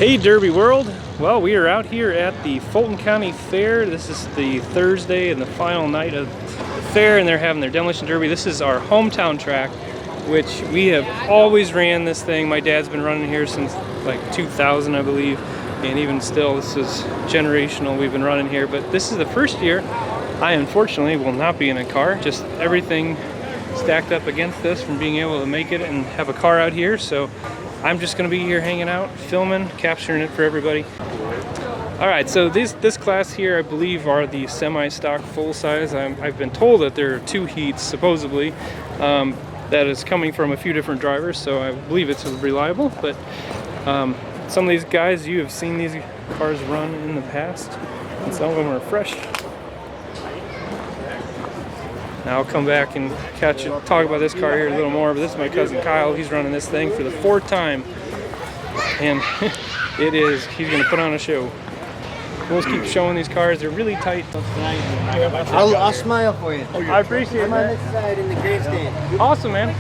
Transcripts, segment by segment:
Hey Derby World! Well, we are out here at the Fulton County Fair. This is the Thursday and the final night of the fair, and they're having their Demolition Derby. This is our hometown track, which we have always ran this thing. My dad's been running here since like 2000, I believe, and even still, this is generational. We've been running here, but this is the first year I unfortunately will not be in a car. Just everything stacked up against this from being able to make it and have a car out here. So I'm just going to be here hanging out, filming, capturing it for everybody. All right, so this class here, I believe, are the semi-stock full-size. I've been told that there are 2 heats, supposedly, that is coming from a few different drivers, so I believe it's reliable. But some of these guys, you have seen these cars run in the past, and some of them are fresh. Now I'll come back and talk about this car here a little more, but this is my cousin Kyle. He's running this thing for the 4th time, and he's gonna put on a show. We'll just keep showing these cars. They're really tight. I'll smile for you. I appreciate it. I'm on this side in the grandstand. Awesome, man.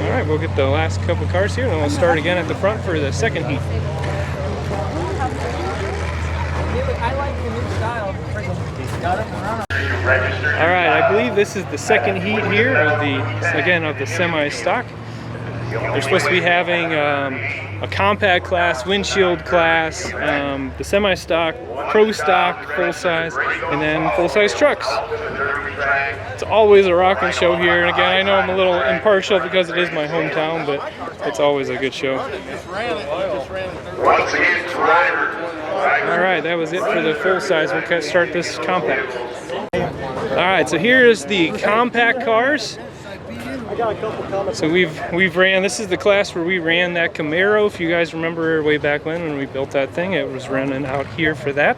All right, we'll get the last couple cars here, and then we'll start again at the front for the second heat. I like the new style. All right, I believe this is the second heat here of the semi-stock. They're supposed to be having a compact class, windshield class, the semi-stock, pro stock, full size, and then full-size trucks. It's always a rocking show here, and again, I know I'm a little impartial because it is my hometown, but it's always a good show. Once again, driver. All right, that was it for the full size. We'll start this compact. All right, so here's the compact cars. So we've ran. This is the class where we ran that Camaro. If you guys remember way back when we built that thing, it was running out here for that.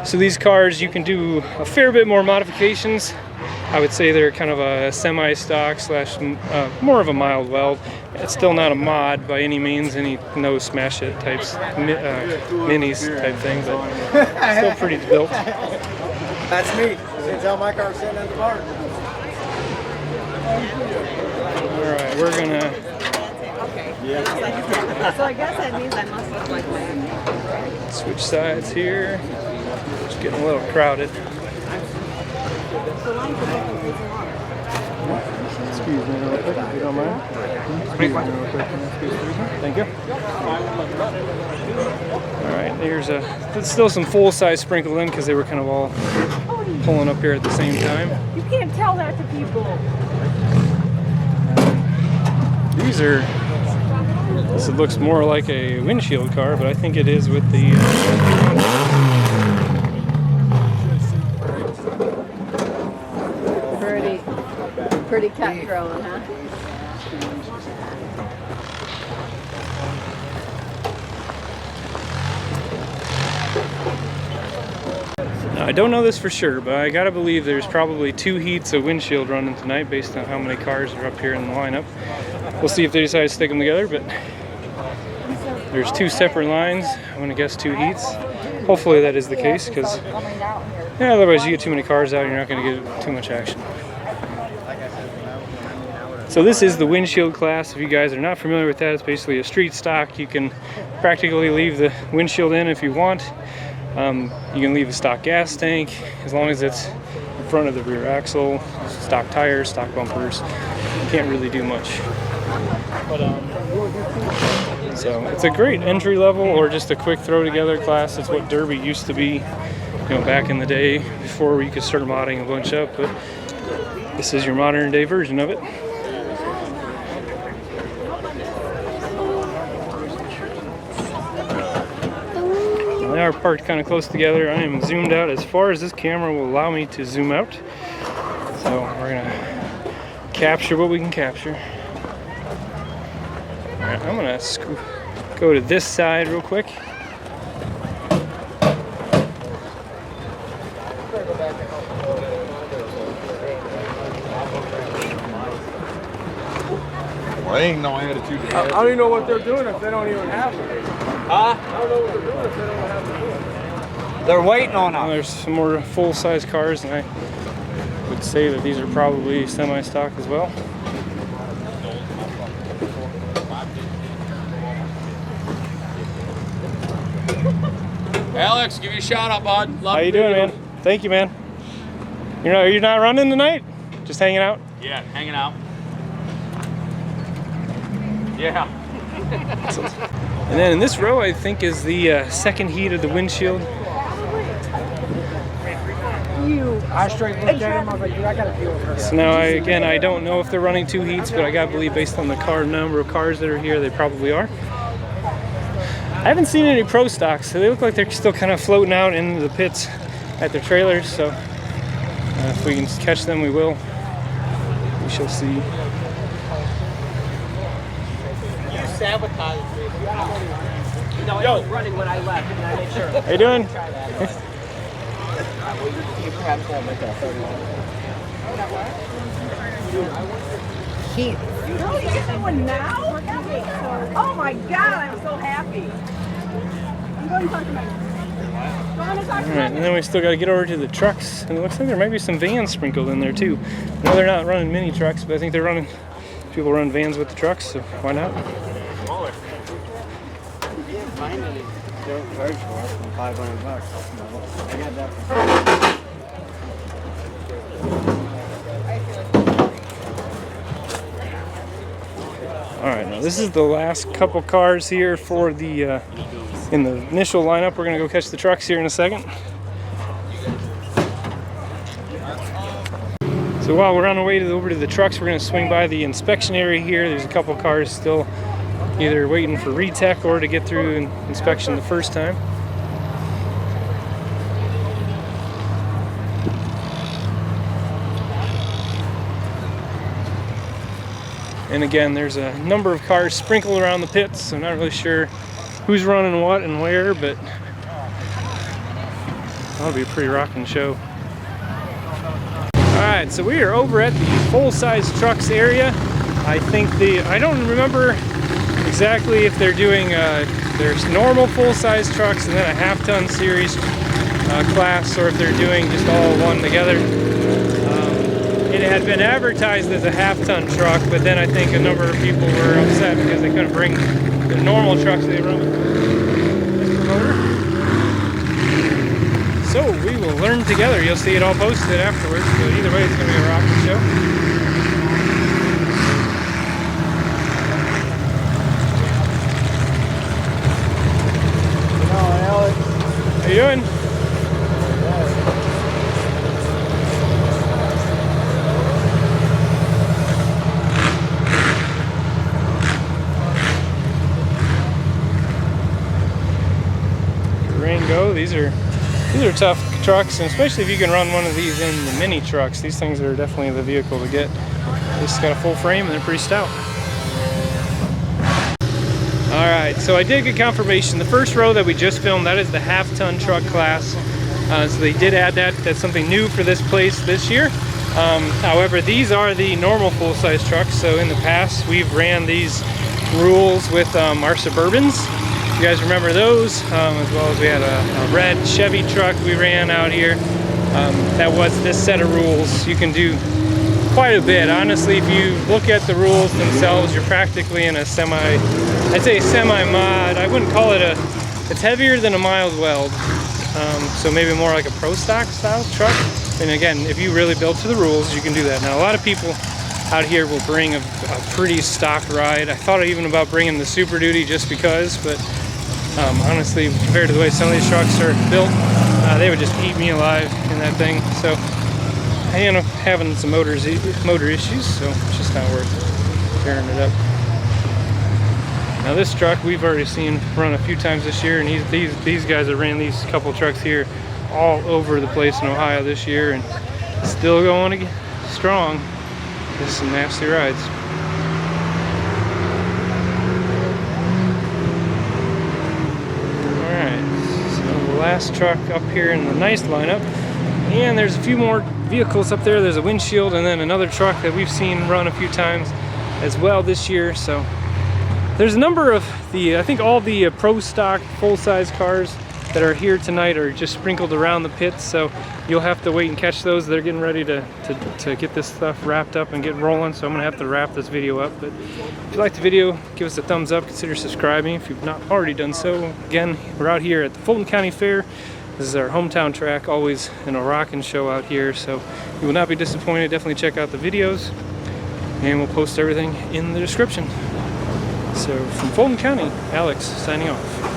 So these cars, you can do a fair bit more modifications. I would say they're kind of a semi-stock slash more of a mild weld. It's still not a mod by any means, no smash it types, minis type thing, but still pretty built. That's me. You can tell my car's sitting in the bar. All right, we're gonna. Okay. So I guess that means I must look like that. Switch sides here. It's getting a little crowded. Excuse me real quick, if you don't mind. Excuse me real quick. Thank you. All right, there's still some full-size sprinkled in because they were kind of all pulling up here at the same time. You can't tell that to people. This looks more like a windshield car, but I think it is with the Pretty cut-thrown, huh? Now, I don't know this for sure, but I gotta believe there's probably 2 heats of windshield running tonight based on how many cars are up here in the lineup. We'll see if they decide to stick them together, but there's 2 separate lines. I'm gonna guess 2 heats. Hopefully that is the case, because otherwise you get too many cars out and you're not gonna get too much action. So this is the windshield class. If you guys are not familiar with that, it's basically a street stock. You can practically leave the windshield in if you want. You can leave a stock gas tank as long as it's in front of the rear axle, stock tires, stock bumpers. You can't really do much. So it's a great entry level or just a quick throw together class. It's what Derby used to be, back in the day before you could start modding a bunch up. But this is your modern day version of it. They are parked kind of close together. I am zoomed out as far as this camera will allow me to zoom out. So we're gonna capture what we can capture. All right, I'm gonna go to this side real quick. Well, ain't no attitude. I don't even know what they're doing if they don't even have it. Huh? I don't know what they're doing if they don't have it. They're waiting on us. There's some more full-size cars, and I would say that these are probably semi-stock as well. Alex, give you a shout out, bud. Love How you doing, man? Thank you, man. You're not running tonight? Just hanging out? Yeah, hanging out. Yeah. And then in this row, I think, is the second heat of the windshield. I straight looked at him. I was like, dude, I gotta deal with her. So now, I don't know if they're running 2 heats, but I gotta believe based on the number of cars that are here, they probably are. I haven't seen any pro stocks, so they look like they're still kind of floating out into the pits at their trailers. So if we can catch them, we will. We shall see. You sabotaged me. No, I was running when I left, and I made sure. How you doing? No, you get that one now? Oh my God, I'm so happy. I'm going to talk to my. All right, and then we still got to get over to the trucks, and it looks like there might be some vans sprinkled in there too. No, they're not running mini trucks, but I think they're running. People run vans with the trucks, so why not? Finally, don't charge for it for $500. I got that. All right, now this is the last couple cars here for the in the initial lineup. We're gonna go catch the trucks here in a second. So while we're on our way over to the trucks, we're gonna swing by the inspection area here. There's a couple cars still either waiting for retech or to get through inspection the first time. And again, there's a number of cars sprinkled around the pits, so I'm not really sure who's running what and where, but that'll be a pretty rocking show. Alright, so we are over at the full-size trucks area. I don't remember exactly if they're doing there's normal full-size trucks and then a half-ton series class, or if they're doing just all one together. It had been advertised as a half-ton truck, but then I think a number of people were upset because they couldn't bring the normal trucks they run with this promoter. So we will learn together. You'll see it all posted afterwards, but either way it's going to be a rocking show. How you doing? Go. These are tough trucks, and especially if you can run one of these in the mini trucks. These things are definitely the vehicle to get. This got a full frame and they're pretty stout. Alright, so I did get confirmation. The first row that we just filmed, that is the half-ton truck class. So they did add that. That's something new for this place this year. However, these are the normal full-size trucks. So in the past, we've ran these rules with our Suburbans. You guys remember those, as well as we had a red Chevy truck we ran out here. That was this set of rules. You can do quite a bit. Honestly, if you look at the rules themselves, you're practically in a I'd say semi-mod. I wouldn't call it it's heavier than a mild weld. So maybe more like a pro stock style truck. And again, if you really build to the rules, you can do that. Now, a lot of people out here will bring a pretty stock ride. I thought even about bringing the Super Duty just because, but honestly, compared to the way some of these trucks are built, they would just eat me alive in that thing. So I end up having some motor issues, so it's just not worth tearing it up. Now this truck we've already seen run a few times this year, and these guys have ran these couple trucks here all over the place in Ohio this year, and still going strong. Just some nasty rides. Last truck up here in the nice lineup, and there's a few more vehicles up there. There's a windshield and then another truck that we've seen run a few times as well this year. So there's a number of I think all the pro stock full-size cars that are here tonight are just sprinkled around the pits, so you'll have to wait and catch those. They're getting ready to get this stuff wrapped up and get rolling, so I'm gonna have to wrap this video up. But if you like the video, give us a thumbs up, consider subscribing if you've not already done so. Again, we're out here at the Fulton County Fair. This is our hometown track, always in a rockin' show out here, so you will not be disappointed. Definitely check out the videos, and we'll post everything in the description. So from Fulton County, Alex signing off.